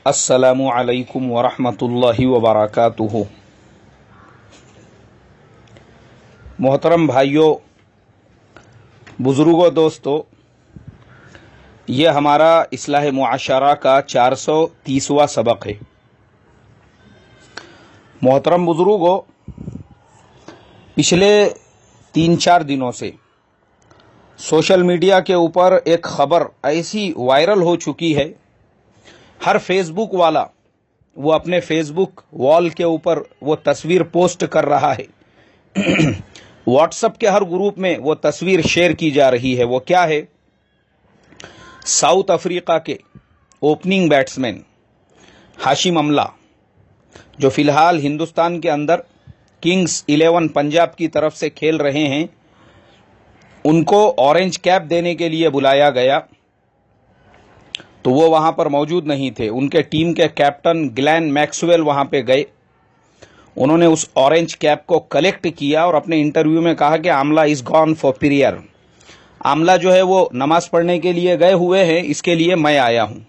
السلام علیکم ورحمۃ اللہ وبرکاتہ۔ محترم بھائیوں، بزرگوں، دوستو، یہ ہمارا اصلاح معاشرہ کا 430واں سبق ہے۔ محترم بزرگوں، پچھلے 3-4 دنوں سے سوشل میڈیا کے اوپر ایک خبر ایسی وائرل ہو چکی ہے، ہر فیس بک والا وہ اپنے فیس بک وال کے اوپر وہ تصویر پوسٹ کر رہا ہے، واٹس ایپ کے ہر گروپ میں وہ تصویر شیئر کی جا رہی ہے۔ وہ کیا ہے؟ ساؤتھ افریقہ کے اوپننگ بیٹسمین ہاشم املہ، جو فی الحال ہندوستان کے اندر کنگز 11 پنجاب کی طرف سے کھیل رہے ہیں، ان کو اورنج کیپ دینے کے لیے بلایا گیا تو وہ وہاں پر موجود نہیں تھے۔ ان کے ٹیم کے کیپٹن گلین میکسویل وہاں پہ گئے، انہوں نے اس اورنج کیپ کو کلیکٹ کیا اور اپنے انٹرویو میں کہا کہ آملہ از گون فار پریئر، آملہ جو ہے وہ نماز پڑھنے کے لیے گئے ہوئے ہیں، اس کے لیے میں آیا ہوں۔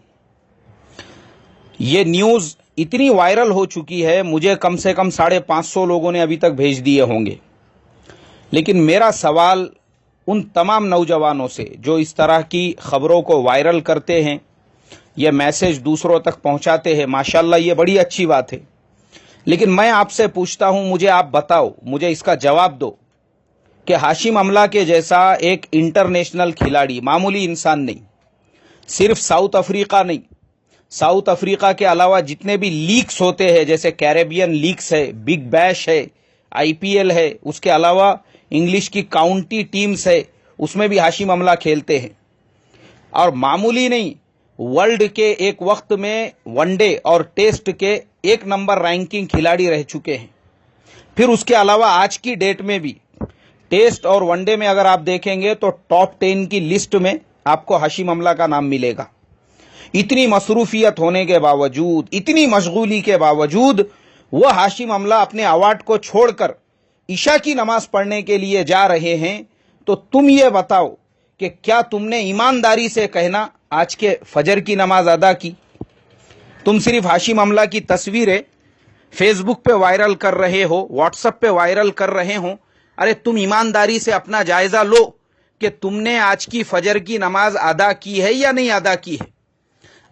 یہ نیوز اتنی وائرل ہو چکی ہے، مجھے کم سے کم 550 لوگوں نے ابھی تک بھیج دیے ہوں گے۔ لیکن میرا سوال ان تمام نوجوانوں سے جو اس طرح کی خبروں کو وائرل کرتے ہیں، یہ میسج دوسروں تک پہنچاتے ہیں، ماشاءاللہ یہ بڑی اچھی بات ہے، لیکن میں آپ سے پوچھتا ہوں، مجھے آپ بتاؤ، مجھے اس کا جواب دو کہ ہاشم املہ کے جیسا ایک انٹرنیشنل کھلاڑی، معمولی انسان نہیں، صرف ساؤتھ افریقہ نہیں، ساؤتھ افریقہ کے علاوہ جتنے بھی لیگز ہوتے ہیں، جیسے کیریبین لیگز ہے، بگ بیش ہے، IPL ہے، اس کے علاوہ انگلش کی کاؤنٹی ٹیمز ہے، اس میں بھی ہاشم املہ کھیلتے ہیں، اور معمولی نہیں، ورلڈ کے ایک وقت میں ون ڈے اور ٹیسٹ کے 1 نمبر رینکنگ کھلاڑی رہ چکے ہیں۔ پھر اس کے علاوہ آج کی ڈیٹ میں بھی ٹیسٹ اور ون ڈے میں اگر آپ دیکھیں گے تو ٹاپ 10 کی لسٹ میں آپ کو ہاشم املہ کا نام ملے گا۔ اتنی مصروفیت ہونے کے باوجود، اتنی مشغولی کے باوجود، وہ ہاشم املہ اپنے ایوارڈ کو چھوڑ کر عشاء کی نماز پڑھنے کے لیے جا رہے ہیں، تو تم یہ بتاؤ کہ کیا تم نے ایمانداری سے کہنا آج کے فجر کی نماز ادا کی؟ تم صرف ہاشم املہ کی تصویریں فیس بک پہ وائرل کر رہے ہو، واٹس ایپ پہ وائرل کر رہے ہو، ارے تم ایمانداری سے اپنا جائزہ لو کہ تم نے آج کی فجر کی نماز ادا کی ہے یا نہیں ادا کی ہے۔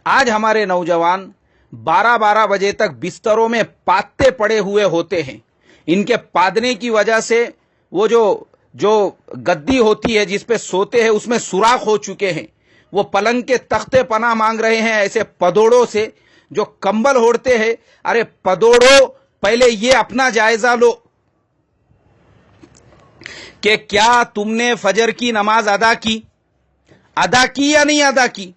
آج ہمارے نوجوان 12 بجے تک بستروں میں پادتے پڑے ہوئے ہوتے ہیں، ان کے پادنے کی وجہ سے وہ جو گدی ہوتی ہے جس پہ سوتے ہیں اس میں سوراخ ہو چکے ہیں، وہ پلنگ کے تختے پناہ مانگ رہے ہیں ایسے پدوڑوں سے جو کمبل اوڑھتے ہیں۔ ارے پدوڑوں، پہلے یہ اپنا جائزہ لو کہ کیا تم نے فجر کی نماز ادا کی یا نہیں ادا کی؟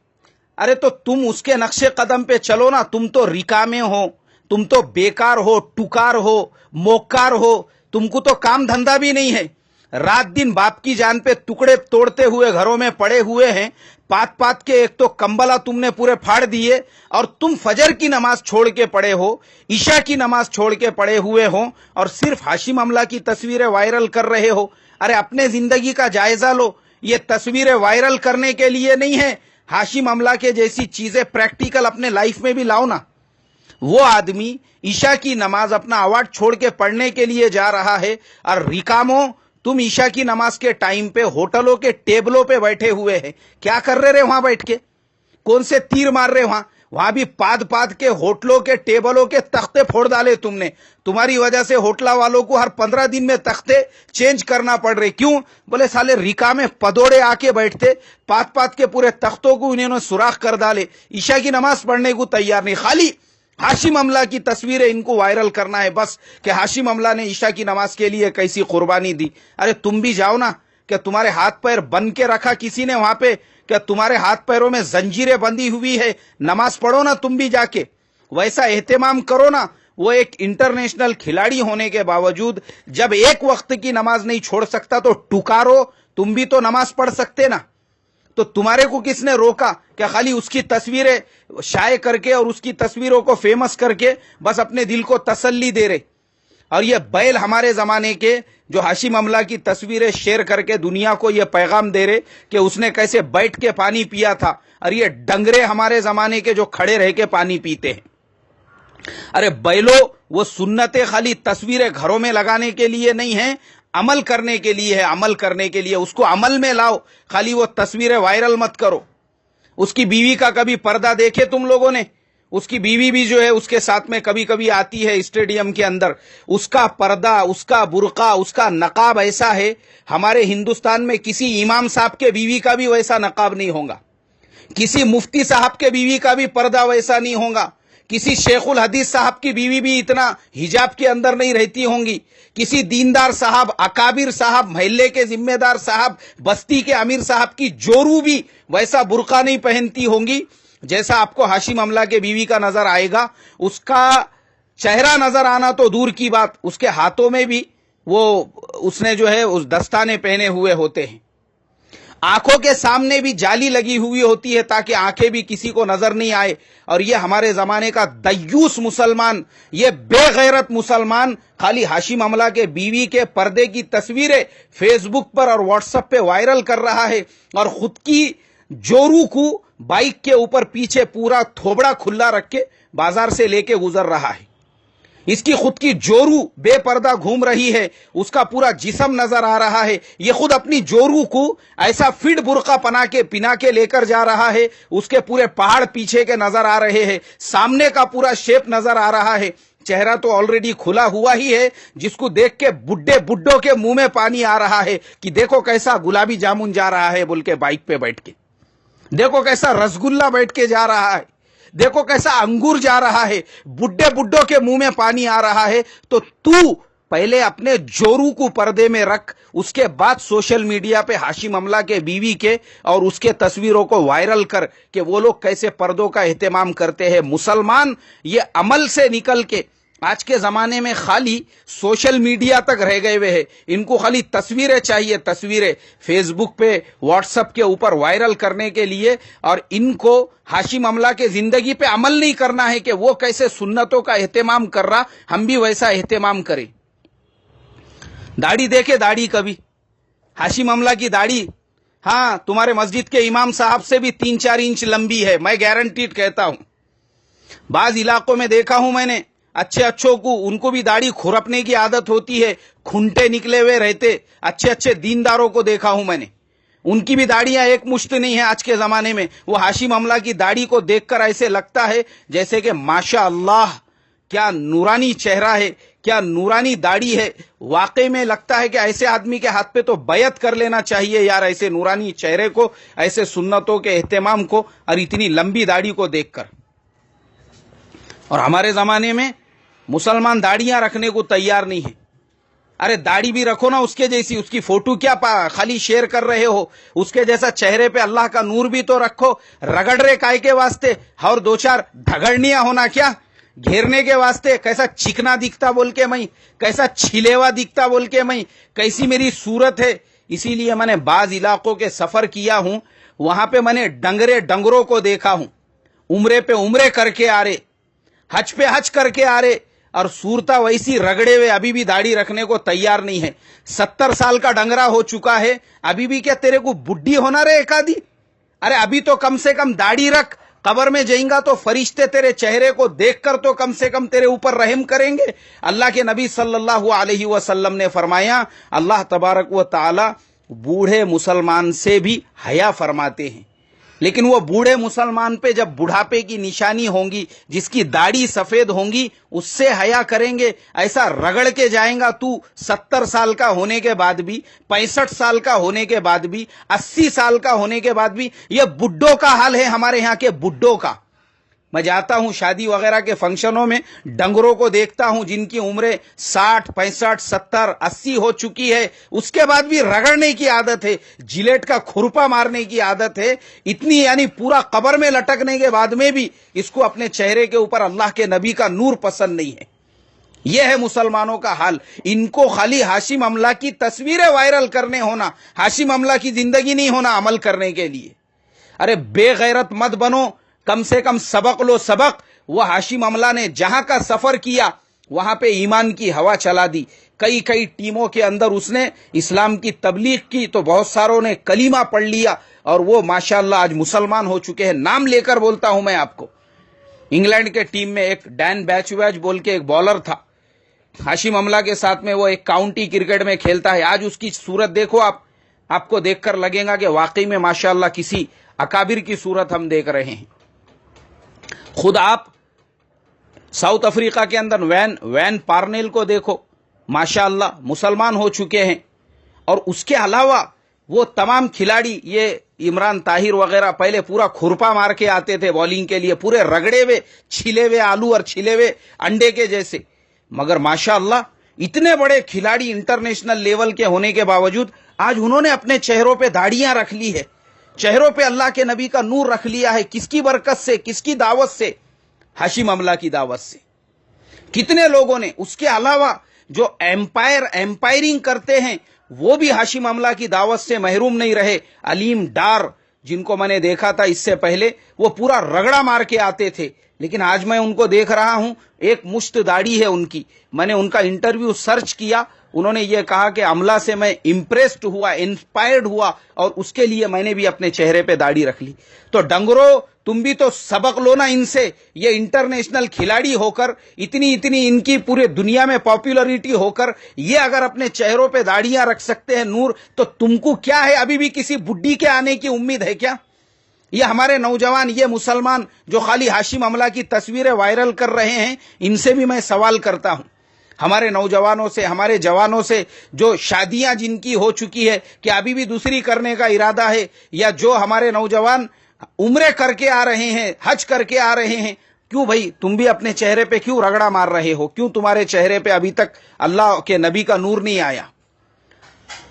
ارے تو تم اس کے نقش قدم پہ چلو نا، تم تو رکامے ہو، تم تو بیکار ہو، ٹکار ہو، موکار ہو، تم کو تو کام دھندا بھی نہیں ہے، رات دن باپ کی جان پہ ٹکڑے توڑتے ہوئے گھروں میں پڑے ہوئے ہیں، پات کے ایک تو کمبلا تم نے پورے پھاڑ دیے، اور تم فجر کی نماز چھوڑ کے پڑے ہو، عشاء کی نماز چھوڑ کے پڑے ہوئے ہو، اور صرف ہاشم املہ کی تصویریں وائرل کر رہے ہو۔ ارے اپنے زندگی کا جائزہ لو، یہ تصویریں وائرل کرنے کے لیے نہیں ہے، ہاشم املہ کے جیسی چیزیں پریکٹیکل اپنے لائف میں بھی لاؤ نا۔ وہ آدمی عشاء کی نماز اپنا ایوارڈ چھوڑ کے پڑھنے کے لیے جا رہا ہے، اور ریکاموں تم عشاء کی نماز کے ٹائم پہ ہوٹلوں کے ٹیبلوں پہ بیٹھے ہوئے ہیں، کیا کر رہے وہاں بیٹھ کے؟ کون سے تیر مار رہے وہاں بھی پاد کے ہوٹلوں کے ٹیبلوں کے تختے پھوڑ ڈالے تم نے۔ تمہاری وجہ سے ہوٹلہ والوں کو ہر 15 دن میں تختے چینج کرنا پڑ رہے، کیوں؟ بولے سالے ریکامے پدوڑے آ کے بیٹھتے، پاد کے پورے تختوں کو انہوں نے سوراخ کر ڈالے، عشاء کی نماز پڑھنے کو تیار نہیں، خالی ہاشم املہ کی تصویریں ان کو وائرل کرنا ہے بس، کہ ہاشم املہ نے عشاء کی نماز کے لیے کیسی قربانی دی۔ ارے تم بھی جاؤ نا، کہ تمہارے ہاتھ پیر بند کے رکھا کسی نے وہاں پہ، کہ تمہارے ہاتھ پیروں میں زنجیریں بندھی ہوئی ہے، نماز پڑھو نا تم بھی جا کے، ویسا اہتمام کرو نا۔ وہ ایک انٹرنیشنل کھلاڑی ہونے کے باوجود جب ایک وقت کی نماز نہیں چھوڑ سکتا تو ٹکارو، تم بھی تو نماز پڑھ سکتے نا۔ تو تمہارے کو کس نے روکا کہ خالی اس کی تصویریں شائع کر کے اور اس کی تصویروں کو فیمس کر کے بس اپنے دل کو تسلی دے رہے؟ اور یہ بیل ہمارے زمانے کے جو ہاشم املا کی تصویریں شیئر کر کے دنیا کو یہ پیغام دے رہے کہ اس نے کیسے بیٹھ کے پانی پیا تھا، اور یہ ڈنگرے ہمارے زمانے کے جو کھڑے رہ کے پانی پیتے ہیں۔ ارے بیلو، وہ سنتیں خالی تصویریں گھروں میں لگانے کے لیے نہیں ہیں، عمل کرنے کے لیے ہے، عمل کرنے کے لیے اس کو عمل میں لاؤ، خالی وہ تصویریں وائرل مت کرو۔ اس کی بیوی کا کبھی پردہ دیکھے تم لوگوں نے؟ اس کی بیوی بھی جو ہے اس کے ساتھ میں کبھی کبھی آتی ہے اسٹیڈیم کے اندر، اس کا پردہ، اس کا برقع، اس کا نقاب ایسا ہے، ہمارے ہندوستان میں کسی امام صاحب کے بیوی کا بھی ویسا نقاب نہیں ہوگا، کسی مفتی صاحب کے بیوی کا بھی پردہ ویسا نہیں ہوگا، کسی شیخ الحدیث صاحب کی بیوی بھی اتنا حجاب کے اندر نہیں رہتی ہوں گی، کسی دیندار صاحب، اکابر صاحب، محلے کے ذمہ دار صاحب، بستی کے امیر صاحب کی جورو بھی ویسا برقع نہیں پہنتی ہوں گی جیسا آپ کو ہاشم املا کے بیوی کا نظر آئے گا۔ اس کا چہرہ نظر آنا تو دور کی بات، اس کے ہاتھوں میں بھی وہ اس نے جو ہے اس دستانے پہنے ہوئے ہوتے ہیں، آنکھوں کے سامنے بھی جالی لگی ہوئی ہوتی ہے تاکہ آنکھیں بھی کسی کو نظر نہیں آئے۔ اور یہ ہمارے زمانے کا دیوس مسلمان، یہ بے غیرت مسلمان خالی ہاشم املا کے بیوی کے پردے کی تصویریں فیس بک پر اور واٹس ایپ پہ وائرل کر رہا ہے، اور خود کی جورو کو بائک کے اوپر پیچھے پورا تھوبڑا کھلا رکھ کے بازار سے لے کے گزر رہا ہے۔ اس کی خود کی جورو بے پردہ گھوم رہی ہے، اس کا پورا جسم نظر آ رہا ہے، یہ خود اپنی جورو کو ایسا فٹ برقع پنا کے لے کر جا رہا ہے، اس کے پورے پہاڑ پیچھے کے نظر آ رہے ہیں، سامنے کا پورا شیپ نظر آ رہا ہے، چہرہ تو آلریڈی کھلا ہوا ہی ہے، جس کو دیکھ کے بڈھوں کے منہ میں پانی آ رہا ہے کہ دیکھو کیسا گلابی جامن جا رہا ہے بول کے بائک پہ بیٹھ کے، دیکھو کیسا رسگلہ بیٹھ کے جا رہا ہے، دیکھو کیسا انگور جا رہا ہے، بڈھوں کے منہ میں پانی آ رہا ہے۔ تو پہلے اپنے جورو کو پردے میں رکھ، اس کے بعد سوشل میڈیا پہ ہاشم املا کے بیوی کے اور اس کے تصویروں کو وائرل کر کہ وہ لوگ کیسے پردوں کا اہتمام کرتے ہیں۔ مسلمان یہ عمل سے نکل کے آج کے زمانے میں خالی سوشل میڈیا تک رہ گئے ہوئے ہیں، ان کو خالی تصویریں چاہیے، تصویریں فیس بک پہ واٹس ایپ کے اوپر وائرل کرنے کے لیے، اور ان کو ہاشم املا کے زندگی پہ عمل نہیں کرنا ہے کہ وہ کیسے سنتوں کا اہتمام کر رہا، ہم بھی ویسا اہتمام کریں۔ داڑھی دیکھے، داڑھی کبھی ہاشم املا کی داڑھی، ہاں تمہارے مسجد کے امام صاحب سے بھی 3-4 انچ لمبی ہے، میں گارنٹیڈ کہتا ہوں۔ بعض علاقوں میں دیکھا ہوں میں نے، اچھوں کو ان کو بھی داڑھی کھرپنے کی عادت ہوتی ہے، کھنٹے نکلے ہوئے رہتے، اچھے دینداروں کو دیکھا ہوں میں نے، ان کی بھی داڑیاں ایک مشت نہیں ہے آج کے زمانے میں۔ وہ ہاشم املا کی داڑھی کو دیکھ کر ایسے لگتا ہے جیسے کہ ماشاء اللہ کیا نورانی چہرہ ہے، کیا نورانی داڑھی ہے، واقعی میں لگتا ہے کہ ایسے آدمی کے ہاتھ پہ تو بیعت کر لینا چاہیے یار، ایسے نورانی چہرے کو، ایسے سنتوں کے اہتمام کو، اور اتنی لمبی داڑھی کو دیکھ کر۔ اور ہمارے زمانے میں مسلمان داڑیاں رکھنے کو تیار نہیں ہے۔ ارے داڑھی بھی رکھو نا اس کے جیسی، اس کی فوٹو کیا خالی شیئر کر رہے ہو، اس کے جیسا چہرے پہ اللہ کا نور بھی تو رکھو۔ رگڑ رہے کائے کے واسطے، اور 2-4 دھگڑنیاں ہونا کیا گھیرنے کے واسطے، کیسا چکنا دکھتا بول کے میں، کیسا چھلےوا دکھتا بول کے میں، کیسی میری صورت ہے۔ اسی لیے میں نے بعض علاقوں کے سفر کیا ہوں، وہاں پہ میں نے ڈنگروں کو دیکھا ہوں، عمرے پہ عمرے کر کے آ رہے، حج پہ حج کر کے آ رہے، اور صورتہ ویسی رگڑے ہوئے، ابھی بھی داڑھی رکھنے کو تیار نہیں ہے۔ 70 سال کا ڈنگرا ہو چکا ہے، ابھی بھی کیا تیرے کو بڈھی ہونا رہے ایک آدھی؟ ارے ابھی تو کم سے کم داڑھی رکھ، قبر میں جائیں گا تو فرشتے تیرے چہرے کو دیکھ کر تو کم سے کم تیرے اوپر رحم کریں گے۔ اللہ کے نبی صلی اللہ علیہ وسلم نے فرمایا، اللہ تبارک و تعالی بوڑھے مسلمان سے بھی حیا فرماتے ہیں، لیکن وہ بوڑھے مسلمان پہ جب بڑھاپے کی نشانی ہوں گی، جس کی داڑھی سفید ہوں گی، اس سے حیا کریں گے۔ ایسا رگڑ کے جائیں گا تو 70 سال کا ہونے کے بعد بھی، 65 سال کا ہونے کے بعد بھی، 80 سال کا ہونے کے بعد بھی۔ یہ بڈھوں کا حال ہے ہمارے یہاں کے بڈھوں کا۔ میں جاتا ہوں شادی وغیرہ کے فنکشنوں میں، ڈنگروں کو دیکھتا ہوں جن کی عمریں 60 65 70 80 ہو چکی ہے، اس کے بعد بھی رگڑنے کی عادت ہے، جلیٹ کا کھرپا مارنے کی عادت ہے، اتنی یعنی پورا قبر میں لٹکنے کے بعد میں بھی اس کو اپنے چہرے کے اوپر اللہ کے نبی کا نور پسند نہیں ہے۔ یہ ہے مسلمانوں کا حال۔ ان کو خالی ہاشم املا کی تصویریں وائرل کرنے ہونا، ہاشم املا کی زندگی نہیں ہونا عمل کرنے کے لیے۔ ارے بے غیرت مت بنو، کم سے کم سبق لو، سبق۔ وہ ہاشم املا نے جہاں کا سفر کیا، وہاں پہ ایمان کی ہوا چلا دی. کئی ٹیموں کے اندر اس نے اسلام کی تبلیغ کی تو بہت ساروں نے کلمہ پڑھ لیا اور وہ ماشاءاللہ آج مسلمان ہو چکے ہیں. نام لے کر بولتا ہوں میں آپ کو. انگلینڈ کے ٹیم میں ایک ڈین بیچویج بول کے ایک بالر تھا, ہاشم املہ کے ساتھ میں وہ ایک کاؤنٹی کرکٹ میں کھیلتا ہے. آج اس کی صورت دیکھو آپ کو دیکھ کر لگے گا کہ واقعی میں ماشاءاللہ کسی اکابر کی صورت ہم دیکھ رہے ہیں. خود آپ ساؤتھ افریقہ کے اندر وین پارنیل کو دیکھو, ماشاءاللہ مسلمان ہو چکے ہیں. اور اس کے علاوہ وہ تمام کھلاڑی, یہ عمران طاہر وغیرہ پہلے پورا کھرپا مار کے آتے تھے بالنگ کے لیے, پورے رگڑے ہوئے چھلے ہوئے آلو اور چھلے ہوئے انڈے کے جیسے, مگر ماشاءاللہ اتنے بڑے کھلاڑی انٹرنیشنل لیول کے ہونے کے باوجود آج انہوں نے اپنے چہروں پہ داڑیاں رکھ لی ہے, چہروں پہ اللہ کے نبی کا نور رکھ لیا ہے. کس کی برکت سے, کس کی دعوت سے؟ ہاشم املہ کی دعوت سے. کتنے لوگوں نے, اس کے علاوہ جو ایمپائرنگ کرتے ہیں وہ بھی ہاشم املہ کی دعوت سے محروم نہیں رہے. علیم ڈار جن کو میں نے دیکھا تھا اس سے پہلے, وہ پورا رگڑا مار کے آتے تھے, لیکن آج میں ان کو دیکھ رہا ہوں ایک مشت داڑھی ہے ان کی. میں نے ان کا انٹرویو سرچ کیا, انہوں نے یہ کہا کہ املہ سے میں امپریسڈ ہوا, انسپائرڈ ہوا, اور اس کے لیے میں نے بھی اپنے چہرے پہ داڑھی رکھ لی. تو ڈنگرو تم بھی تو سبق لو نا ان سے. یہ انٹرنیشنل کھلاڑی ہو کر, اتنی ان کی پورے دنیا میں پاپولرٹی ہو کر, یہ اگر اپنے چہروں پہ داڑیاں رکھ سکتے ہیں نور, تو تم کو کیا ہے, ابھی بھی کسی بڈھی کے آنے کی امید ہے کیا؟ یہ ہمارے نوجوان, یہ مسلمان جو خالی ہاشم املہ کی تصویریں وائرل کر رہے ہیں, ان سے بھی میں سوال کرتا ہوں, ہمارے نوجوانوں سے, ہمارے جوانوں سے, جو شادیاں جن کی ہو چکی ہے کہ ابھی بھی دوسری کرنے کا ارادہ ہے, یا جو ہمارے نوجوان عمرے کر کے آ رہے ہیں, حج کر کے آ رہے ہیں, کیوں بھائی تم بھی اپنے چہرے پہ کیوں رگڑا مار رہے ہو؟ کیوں تمہارے چہرے پہ ابھی تک اللہ کے نبی کا نور نہیں آیا؟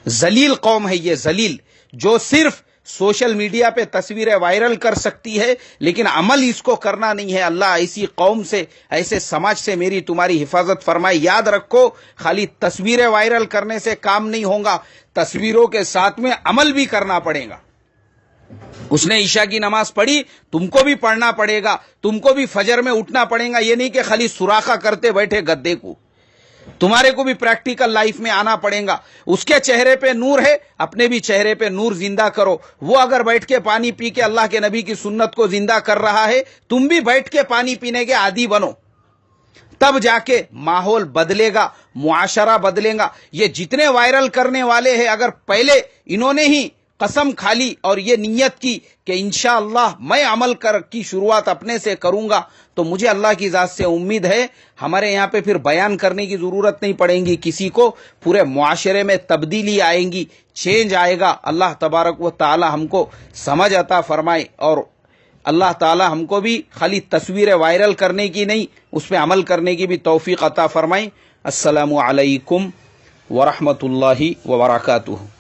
ذلیل قوم ہے یہ, ذلیل, جو صرف سوشل میڈیا پہ تصویریں وائرل کر سکتی ہے لیکن عمل اس کو کرنا نہیں ہے. اللہ ایسی قوم سے, ایسے سماج سے میری تمہاری حفاظت فرمائے. یاد رکھو, خالی تصویریں وائرل کرنے سے کام نہیں ہوگا, تصویروں کے ساتھ میں عمل بھی کرنا پڑے گا. اس نے عشاء کی نماز پڑھی, تم کو بھی پڑھنا پڑے گا, تم کو بھی فجر میں اٹھنا پڑے گا. یہ نہیں کہ خالی سوراخا کرتے بیٹھے گدے کو, تمہارے کو بھی پریکٹیکل لائف میں آنا پڑے گا. اس کے چہرے پہ نور ہے, اپنے بھی چہرے پہ نور زندہ کرو. وہ اگر بیٹھ کے پانی پی کے اللہ کے نبی کی سنت کو زندہ کر رہا ہے, تم بھی بیٹھ کے پانی پینے کے عادی بنو, تب جا کے ماحول بدلے گا, معاشرہ بدلے گا. یہ جتنے وائرل کرنے والے ہیں, اگر پہلے انہوں نے ہی قسم کھا لی اور یہ نیت کی کہ انشاءاللہ میں عمل کی شروعات اپنے سے کروں گا, تو مجھے اللہ کی ذات سے امید ہے ہمارے یہاں پہ پھر بیان کرنے کی ضرورت نہیں پڑے گی کسی کو. پورے معاشرے میں تبدیلی آئے گی, چینج آئے گا. اللہ تبارک و تعالی ہم کو سمجھ عطا فرمائے, اور اللہ تعالی ہم کو بھی خالی تصویریں وائرل کرنے کی نہیں, اس پہ عمل کرنے کی بھی توفیق عطا فرمائے. السلام علیکم ورحمۃ اللہ وبرکاتہ.